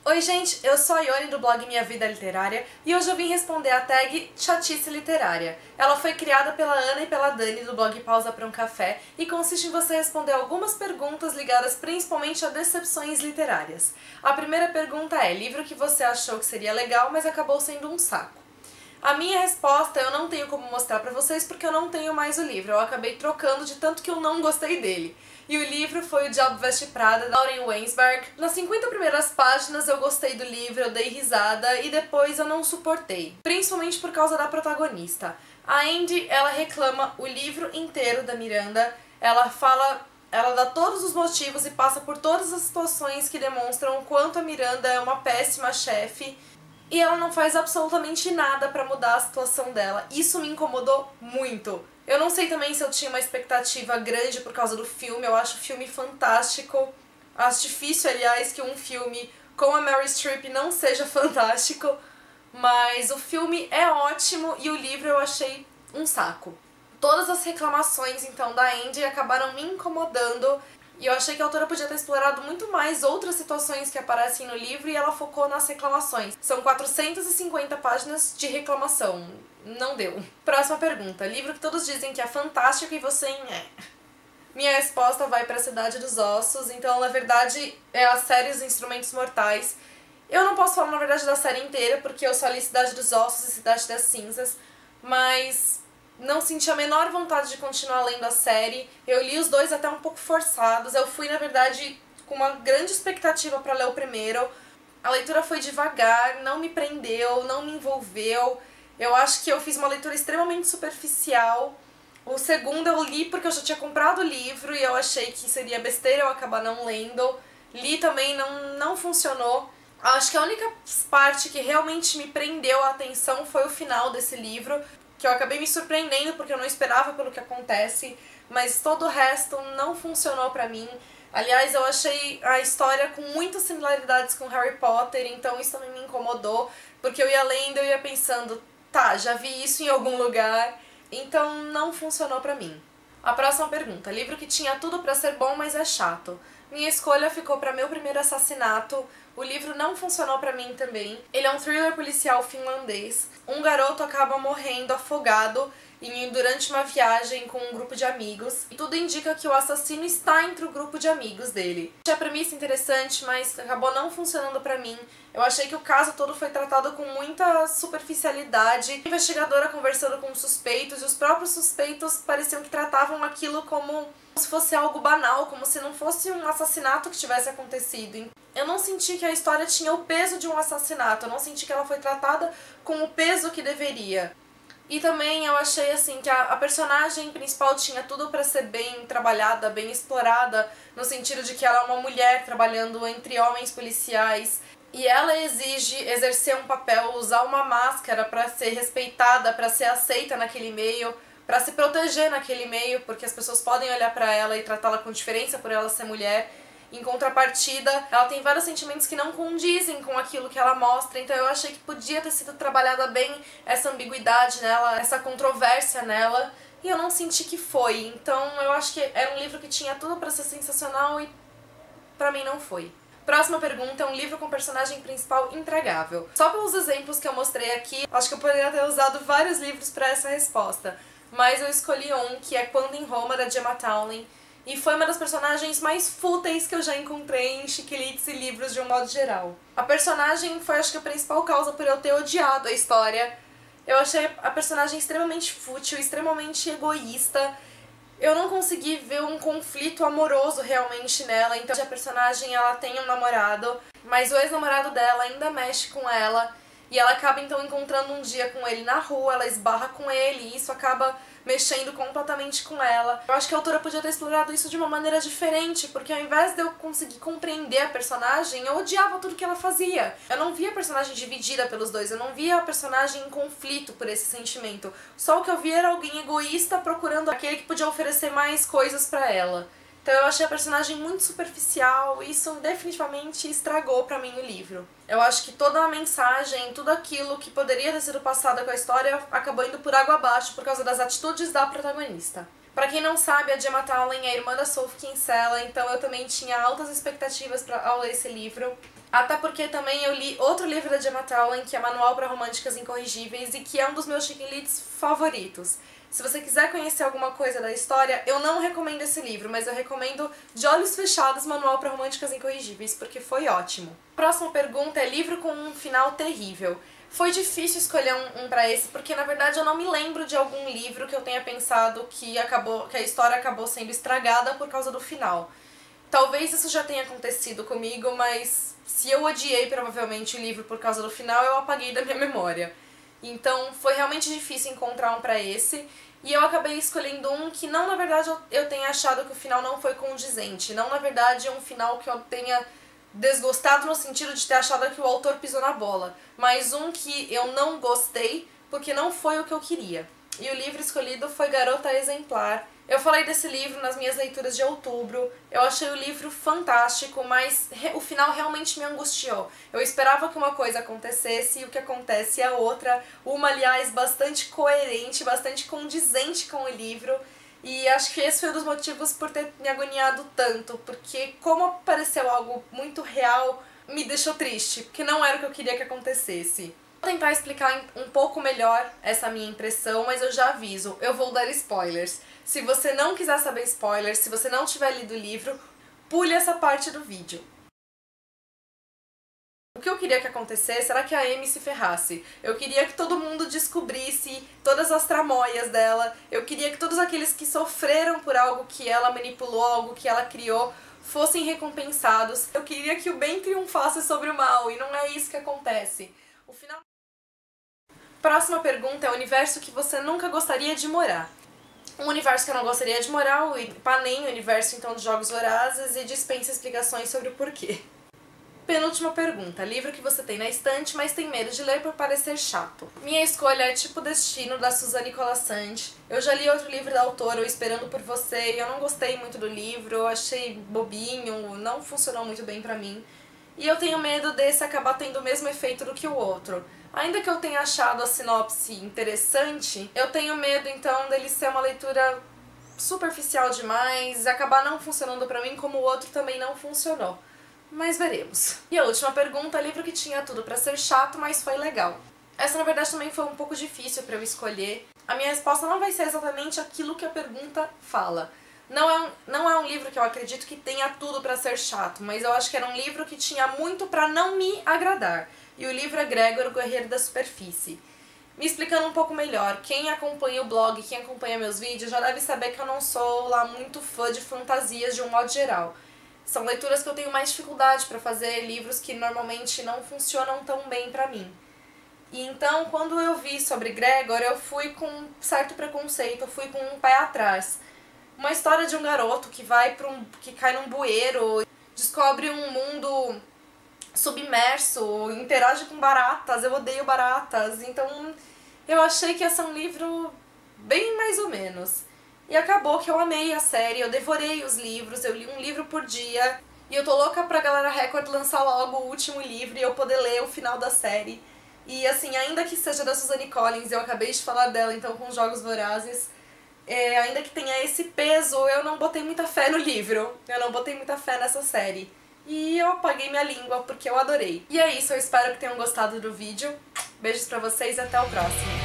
Oi gente, eu sou a Ione do blog Minha Vida Literária e hoje eu vim responder a tag Chatice Literária. Ela foi criada pela Ana e pela Dani do blog Pausa para um Café e consiste em você responder algumas perguntas ligadas principalmente a decepções literárias. A primeira pergunta é: livro que você achou que seria legal, mas acabou sendo um saco? A minha resposta eu não tenho como mostrar pra vocês porque eu não tenho mais o livro, eu acabei trocando de tanto que eu não gostei dele. E o livro foi O Diabo Veste Prada, da Lauren Winsberg. Nas 50 primeiras páginas eu gostei do livro, eu dei risada e depois eu não suportei. Principalmente por causa da protagonista. A Andy, ela reclama o livro inteiro da Miranda, ela dá todos os motivos e passa por todas as situações que demonstram o quanto a Miranda é uma péssima chefe. E ela não faz absolutamente nada pra mudar a situação dela. Isso me incomodou muito. Eu não sei também se eu tinha uma expectativa grande por causa do filme. Eu acho o filme fantástico. Acho difícil, aliás, que um filme com a Meryl Streep não seja fantástico. Mas o filme é ótimo e o livro eu achei um saco. Todas as reclamações, então, da Andy acabaram me incomodando. E eu achei que a autora podia ter explorado muito mais outras situações que aparecem no livro e ela focou nas reclamações. São 450 páginas de reclamação. Não deu. Próxima pergunta. Livro que todos dizem que é fantástico e você Minha resposta vai pra Cidade dos Ossos. Então, na verdade, é a série Os Instrumentos Mortais. Eu não posso falar, na verdade, da série inteira porque eu só li Cidade dos Ossos e Cidade das Cinzas. Mas não senti a menor vontade de continuar lendo a série. Eu li os dois até um pouco forçados. Eu fui, na verdade, com uma grande expectativa para ler o primeiro. A leitura foi devagar, não me prendeu, não me envolveu. Eu acho que eu fiz uma leitura extremamente superficial. O segundo eu li porque eu já tinha comprado o livro e eu achei que seria besteira eu acabar não lendo. Li também, não funcionou. Acho que a única parte que realmente me prendeu a atenção foi o final desse livro, que eu acabei me surpreendendo porque eu não esperava pelo que acontece, mas todo o resto não funcionou pra mim. Aliás, eu achei a história com muitas similaridades com Harry Potter, então isso também me incomodou, porque eu ia lendo e eu ia pensando, tá, já vi isso em algum lugar, então não funcionou pra mim. A próxima pergunta: livro que tinha tudo pra ser bom, mas é chato. Minha escolha ficou pra Meu Primeiro Assassinato. O livro não funcionou pra mim também. Ele é um thriller policial finlandês. Um garoto acaba morrendo afogado durante uma viagem com um grupo de amigos. E tudo indica que o assassino está entre o grupo de amigos dele. Achei a premissa interessante, mas acabou não funcionando pra mim. Eu achei que o caso todo foi tratado com muita superficialidade. A investigadora conversando com os suspeitos, e os próprios suspeitos pareciam que tratavam aquilo como se fosse algo banal, como se não fosse um assassinato que tivesse acontecido. Eu não senti que a história tinha o peso de um assassinato, eu não senti que ela foi tratada com o peso que deveria. E também eu achei assim que a personagem principal tinha tudo pra ser bem trabalhada, bem explorada, no sentido de que ela é uma mulher trabalhando entre homens policiais e ela exige exercer um papel, usar uma máscara pra ser respeitada, pra ser aceita naquele meio, pra se proteger naquele meio, porque as pessoas podem olhar pra ela e tratá-la com diferença por ela ser mulher. Em contrapartida, ela tem vários sentimentos que não condizem com aquilo que ela mostra, então eu achei que podia ter sido trabalhada bem essa ambiguidade nela, essa controvérsia nela, e eu não senti que foi. Então eu acho que era um livro que tinha tudo pra ser sensacional e pra mim não foi. Próxima pergunta é um livro com personagem principal intragável. Só pelos exemplos que eu mostrei aqui, acho que eu poderia ter usado vários livros pra essa resposta, mas eu escolhi um que é Quando em Roma, da Gemma Townley. E foi uma das personagens mais fúteis que eu já encontrei em chiquilites e livros de um modo geral. A personagem foi, acho que, a principal causa por eu ter odiado a história. Eu achei a personagem extremamente fútil, extremamente egoísta. Eu não consegui ver um conflito amoroso realmente nela. Então a personagem, ela tem um namorado, mas o ex-namorado dela ainda mexe com ela. E ela acaba então encontrando um dia com ele na rua, ela esbarra com ele e isso acaba mexendo completamente com ela. Eu acho que a autora podia ter explorado isso de uma maneira diferente, porque ao invés de eu conseguir compreender a personagem, eu odiava tudo que ela fazia. Eu não via a personagem dividida pelos dois, eu não via a personagem em conflito por esse sentimento. Só o que eu via era alguém egoísta procurando aquele que podia oferecer mais coisas pra ela. Então eu achei a personagem muito superficial e isso definitivamente estragou pra mim o livro. Eu acho que toda a mensagem, tudo aquilo que poderia ter sido passado com a história acabou indo por água abaixo por causa das atitudes da protagonista. Pra quem não sabe, a Gemma Tallen é a irmã da Sophie Kinsella, então eu também tinha altas expectativas ao ler esse livro. Até porque também eu li outro livro da Gemma Tallen, que é Manual para Românticas Incorrigíveis, e que é um dos meus chick leads favoritos. Se você quiser conhecer alguma coisa da história, eu não recomendo esse livro, mas eu recomendo de olhos fechados Manual para Românticas Incorrigíveis, porque foi ótimo. Próxima pergunta é livro com um final terrível. Foi difícil escolher um pra esse, porque na verdade eu não me lembro de algum livro que eu tenha pensado que a história acabou sendo estragada por causa do final. Talvez isso já tenha acontecido comigo, mas se eu odiei provavelmente o livro por causa do final, eu apaguei da minha memória. Então foi realmente difícil encontrar um pra esse, e eu acabei escolhendo um que não, na verdade, eu tenha achado que o final não foi condizente. Não, na verdade, é um final que eu tenha desgostado no sentido de ter achado que o autor pisou na bola, mas um que eu não gostei porque não foi o que eu queria. E o livro escolhido foi Garota Exemplar. Eu falei desse livro nas minhas leituras de outubro, eu achei o livro fantástico, mas o final realmente me angustiou. Eu esperava que uma coisa acontecesse e o que acontece é outra, uma, aliás, bastante coerente, bastante condizente com o livro. E acho que esse foi um dos motivos por ter me agoniado tanto, porque como pareceu algo muito real, me deixou triste, porque não era o que eu queria que acontecesse. Vou tentar explicar um pouco melhor essa minha impressão, mas eu já aviso, eu vou dar spoilers. Se você não quiser saber spoilers, se você não tiver lido o livro, pule essa parte do vídeo. O que eu queria que acontecesse era que a Amy se ferrasse. Eu queria que todo mundo descobrisse todas as tramóias dela. Eu queria que todos aqueles que sofreram por algo que ela manipulou, algo que ela criou, fossem recompensados. Eu queria que o bem triunfasse sobre o mal, e não é isso que acontece. O final... Próxima pergunta é o universo que você nunca gostaria de morar. Um universo que eu não gostaria de morar, o Panem, o universo então dos Jogos Vorazes, e dispensa explicações sobre o porquê. Penúltima pergunta. Livro que você tem na estante, mas tem medo de ler por parecer chato. Minha escolha é Tipo Destino, da Suzanne Colasanti. Eu já li outro livro da autora, O Esperando por Você, e eu não gostei muito do livro, eu achei bobinho, não funcionou muito bem pra mim. E eu tenho medo desse acabar tendo o mesmo efeito do que o outro. Ainda que eu tenha achado a sinopse interessante, eu tenho medo então dele ser uma leitura superficial demais e acabar não funcionando pra mim como o outro também não funcionou. Mas veremos. E a última pergunta, livro que tinha tudo pra ser chato, mas foi legal. Essa, na verdade, também foi um pouco difícil pra eu escolher. A minha resposta não vai ser exatamente aquilo que a pergunta fala. Não é um livro que eu acredito que tenha tudo pra ser chato, mas eu acho que era um livro que tinha muito pra não me agradar. E o livro é Gregor, o Guerreiro da Superfície. Me explicando um pouco melhor, quem acompanha o blog, quem acompanha meus vídeos, já deve saber que eu não sou lá muito fã de fantasias de um modo geral. São leituras que eu tenho mais dificuldade para fazer, livros que normalmente não funcionam tão bem pra mim. E então, quando eu vi sobre Gregor, eu fui com um certo preconceito, eu fui com um pé atrás. Uma história de um garoto que que cai num bueiro, descobre um mundo submerso, interage com baratas, eu odeio baratas, então eu achei que ia ser um livro bem mais ou menos. E acabou que eu amei a série, eu devorei os livros, eu li um livro por dia. E eu tô louca pra Galera Record lançar logo o último livro e eu poder ler o final da série. E assim, ainda que seja da Suzanne Collins, eu acabei de falar dela então com Jogos Vorazes, ainda que tenha esse peso, eu não botei muita fé no livro. Eu não botei muita fé nessa série. E eu apaguei minha língua porque eu adorei. E é isso, eu espero que tenham gostado do vídeo. Beijos pra vocês e até o próximo.